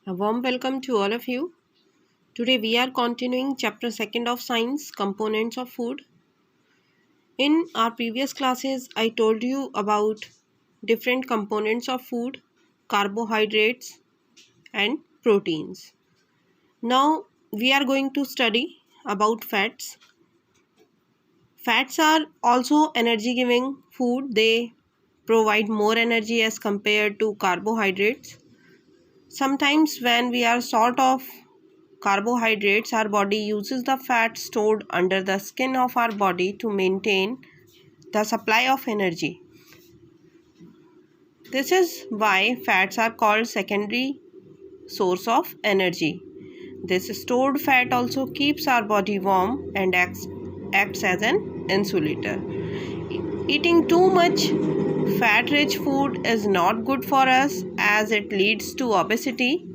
A warm welcome to all of you. Today we are continuing chapter 2nd of science, components of food. In our previous classes I told you about different components of food, carbohydrates and proteins. Now we are going to study about fats. Fats are also energy giving food. They provide more energy as compared to carbohydrates. Sometimes when we are short of carbohydrates, our body uses the fat stored under the skin of our body to maintain the supply of energy. This is why fats are called secondary source of energy. This stored fat also keeps our body warm and acts as an insulator. Eating too much fat-rich food is not good for us as it leads to obesity.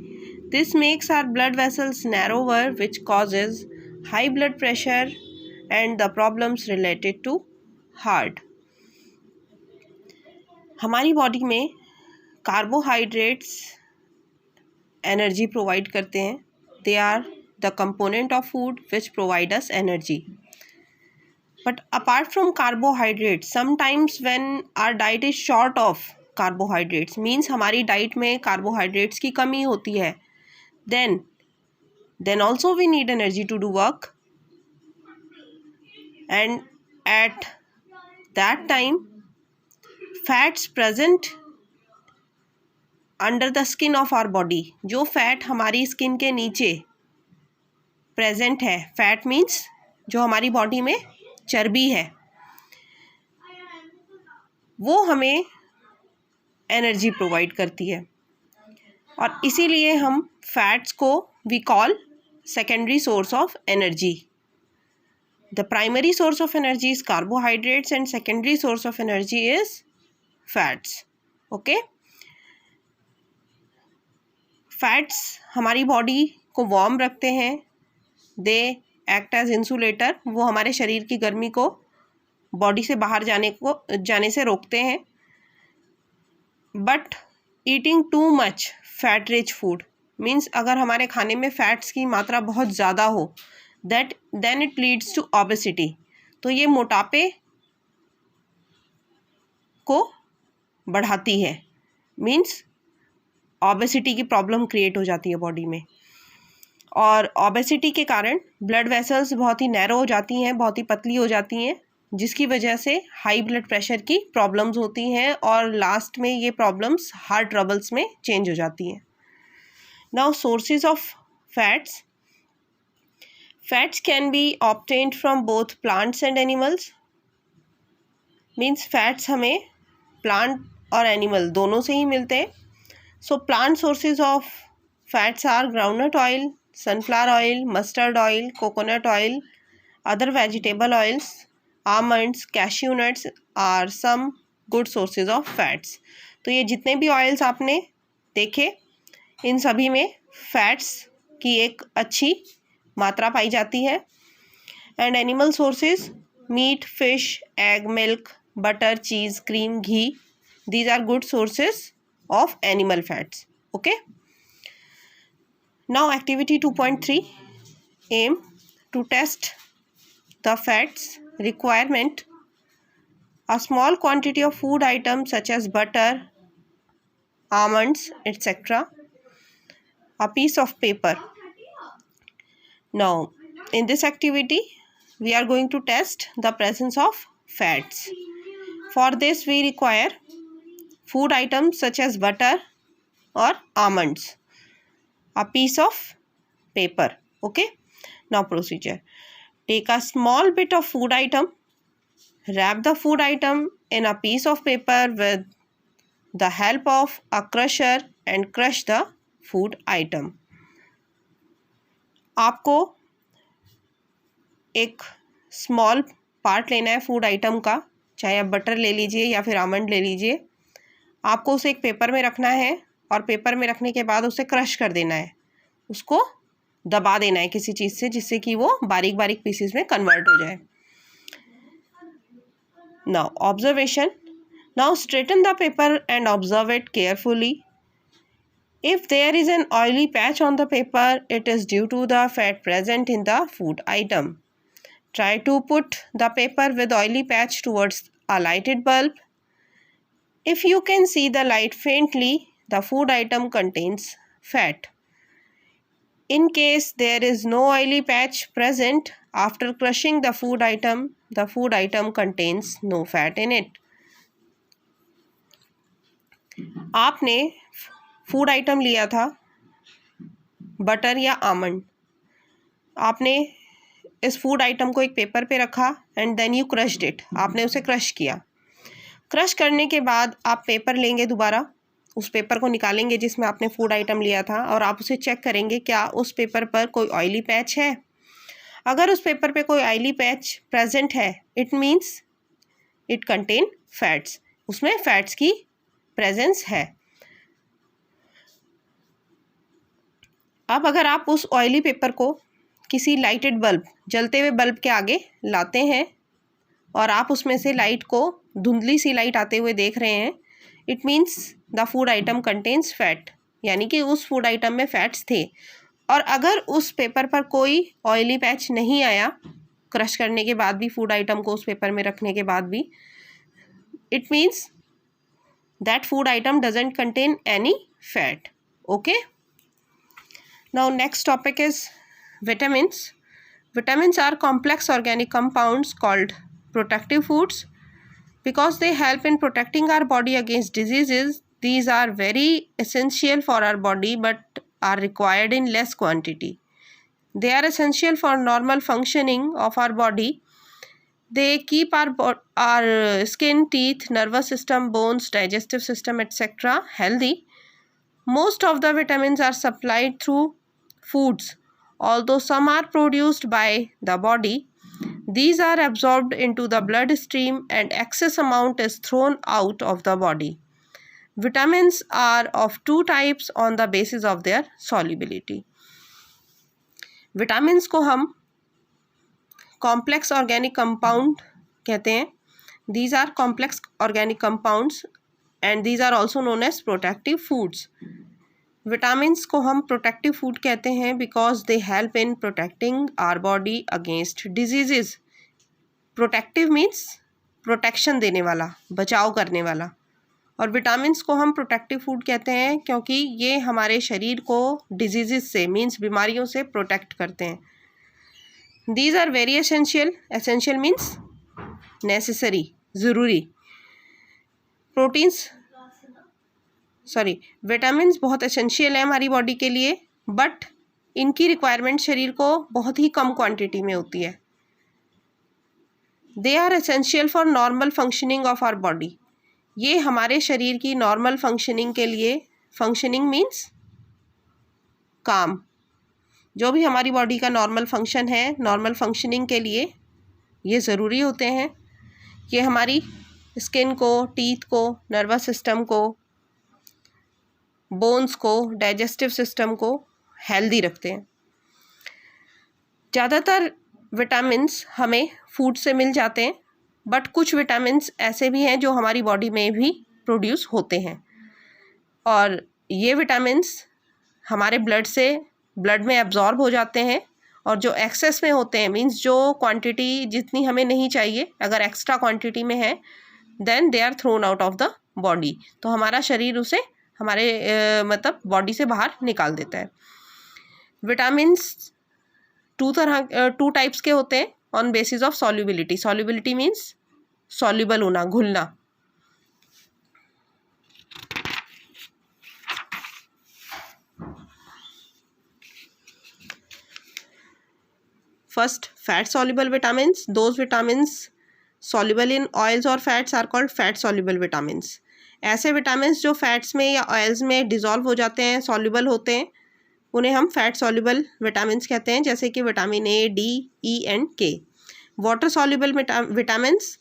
This makes our blood vessels narrower, which causes high blood pressure and the problems related to heart. हमारी body में carbohydrates energy provide करते हैं. They are the component of food which provide us energy. But apart from carbohydrates, sometimes when our diet is short of carbohydrates, means हमारी diet में carbohydrates की कमी होती है, then also we need energy to do work, and at that time fats present under the skin of our body, जो fat हमारी skin के नीचे प्रेजेंट है, फैट मीन्स जो हमारी बॉडी में चर्बी है, वो हमें एनर्जी प्रोवाइड करती है. और इसीलिए हम फैट्स को we call secondary source of energy. The primary source of energy is carbohydrates and secondary source of energy is fats. Okay, fats हमारी बॉडी को वार्म रखते हैं. They act as insulator. वो हमारे शरीर की गर्मी को बॉडी से बाहर जाने से रोकते हैं. But eating too much fat rich food means अगर हमारे खाने में फैट्स की मात्रा बहुत ज़्यादा हो, then it leads to obesity. तो ये मोटापे को बढ़ाती है, मीन्स ओबेसिटी की प्रॉब्लम क्रिएट हो जाती है बॉडी में. और ओबेसिटी के कारण ब्लड वेसल्स बहुत ही नैरो हो जाती हैं, बहुत ही पतली हो जाती हैं, जिसकी वजह से हाई ब्लड प्रेशर की प्रॉब्लम्स होती हैं और लास्ट में ये प्रॉब्लम्स हार्ट ट्रबल्स में चेंज हो जाती हैं. Now sources of fats. Fats can be obtained from both plants and animals. Means fats हमें प्लांट और एनिमल दोनों से ही मिलते हैं. So plant sources of fats are groundnut oil, sunflower oil, mustard oil, coconut oil, other vegetable oils, almonds, cashew nuts are some good sources of fats. तो ये जितने भी ऑयल्स आपने देखे, इन सभी में फैट्स की एक अच्छी मात्रा पाई जाती है. And animal sources meat, fish, egg, milk, butter, cheese, cream, ghee, these are good sources of animal fats. Okay. Now activity 2.3, aim to test the fats requirement. A small quantity of food items such as butter, almonds, etc. A piece of paper. Now in this activity we are going to test the presence of fats. For this we require food items such as butter or almonds, a piece of paper. Okay, now procedure. Take a small bit of food item, wrap the food item in a piece of paper with the help of a crusher and crush the food item. आपको एक small part लेना है food item का, चाहे आप butter ले लीजिए या फिर आमंड ले लीजिए. आपको उसे एक पेपर में रखना है और पेपर में रखने के बाद उसे क्रश कर देना है, उसको दबा देना है किसी चीज़ से, जिससे कि वो बारीक बारीक पीसेस में कन्वर्ट हो जाए. Now observation. Now straighten the paper and observe it carefully. If there is an oily patch on the paper, it is due to the fat present in the food item. Try to put the paper with oily patch towards a lighted bulb. If you can see the light faintly, the food item contains fat. In case there is no oily patch present, after crushing the food item contains no fat in it. आपने food item लिया था butter या almond, आपने इस food item को एक paper पे रखा and then you crushed it, आपने उसे क्रश किया। क्रश करने के बाद आप पेपर लेंगे, दोबारा उस पेपर को निकालेंगे जिसमें आपने फूड आइटम लिया था और आप उसे चेक करेंगे क्या उस पेपर पर कोई ऑयली पैच है। अगर उस पेपर पे कोई ऑयली पैच प्रेजेंट है, it means it contain fats, उसमें फैट्स की प्रेजेंस है। अब अगर आप उस ऑयली पेपर को किसी लाइटेड बल्ब, जलते हुए बल्ब के आगे लाते हैं और आप उसमें से लाइट को, धुंधली सी लाइट आते हुए देख रहे हैं, it means the food item contains fat, यानी कि उस फूड आइटम में फैट्स थे। और अगर उस पेपर पर कोई ऑयली पैच नहीं आया, क्रश करने के बाद भी, फूड आइटम को उस पेपर में रखने के बाद भी, it means that food item doesn't contain any fat. Okay, now next topic is vitamins. Vitamins are complex organic compounds called protective foods. Because they help in protecting our body against diseases, these are very essential for our body but are required in less quantity. They are essential for normal functioning of our body. They keep our skin, teeth, nervous system, bones, digestive system, etc. healthy. Most of the vitamins are supplied through foods, although some are produced by the body. These are absorbed into the bloodstream and excess amount is thrown out of the body. Vitamins are of two types on the basis of their solubility. Vitamins को हम complex organic compound कहते हैं। These are complex organic compounds and these are also known as protective foods. Vitamins को हम protective food कहते हैं because they help in protecting our body against diseases. Protective means protection देने वाला, बचाव करने वाला, और विटामिन्स को हम प्रोटेक्टिव फूड कहते हैं क्योंकि ये हमारे शरीर को डिजीजेज से, मीन्स बीमारियों से प्रोटेक्ट करते हैं। These are very essential. Essential means necessary, ज़रूरी। विटामिन्स बहुत एसेंशियल है हमारी बॉडी के लिए, बट इनकी रिक्वायरमेंट शरीर को बहुत ही कम क्वांटिटी में होती है। They are essential for normal functioning of our body. ये हमारे शरीर की नॉर्मल फंक्शनिंग के लिए, फंक्शनिंग मीन्स काम, जो भी हमारी बॉडी का नॉर्मल फंक्शन है, नॉर्मल फंक्शनिंग के लिए ये ज़रूरी होते हैं। ये हमारी स्किन को, टीथ को, नर्वस सिस्टम को, बोन्स को, डाइजेस्टिव सिस्टम को हेल्दी रखते हैं। ज़्यादातर विटामिन्स हमें फूड से मिल जाते हैं, बट कुछ विटामिन्स ऐसे भी हैं जो हमारी बॉडी में भी प्रोड्यूस होते हैं, और ये विटामिन्स हमारे ब्लड में एब्जॉर्ब हो जाते हैं, और जो एक्सेस में होते हैं, मींस जो क्वांटिटी जितनी हमें नहीं चाहिए, अगर एक्स्ट्रा क्वांटिटी में है, then they are thrown out of the body. तो हमारा शरीर उसे हमारे मतलब बॉडी से बाहर निकाल देता है। विटामिन्स टू टाइप्स के होते हैं on basis of solubility. Solubility means soluble होना, घुलना। First, fat soluble vitamins. Those vitamins soluble in oils or fats are called fat soluble vitamins. ऐसे विटामिन्स जो फैट्स में या ऑयल्स में डिज़ोल्व हो जाते हैं, सॉल्युबल होते हैं, उन्हें हम फैट सॉल्युबल विटामिन्स कहते हैं, जैसे कि vitamin A, D, E and K. Water soluble vitamins,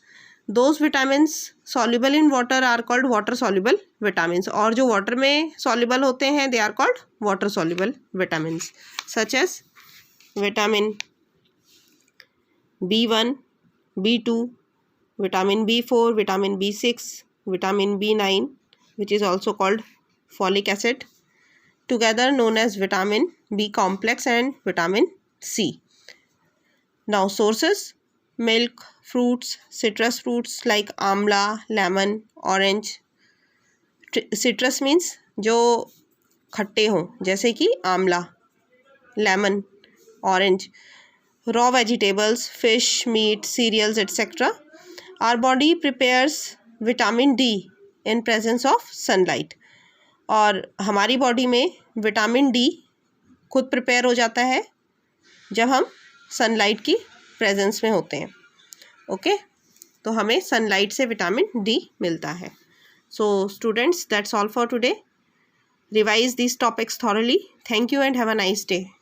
those vitamins soluble in water are called water soluble vitamins. और जो वाटर में सॉल्युबल होते हैं, they are called water soluble vitamins, such as vitamin B1, B2, vitamin B4, vitamin B6, vitamin B9, which is also called folic acid, together known as vitamin B complex and vitamin C. Now sources: milk, fruits, citrus fruits like amla, lemon, orange. Citrus means जो खट्टे हों, जैसे कि आंवला, lemon, orange. Raw vegetables, fish, meat, cereals, etc. Our body prepares vitamin D in presence of sunlight. और हमारी body में vitamin D खुद प्रिपेयर हो जाता है जब हम सनलाइट की प्रेजेंस में होते हैं. ओके, तो हमें सनलाइट से विटामिन डी मिलता है. So students, that's all for today. Revise these topics thoroughly. Thank you and have a nice day.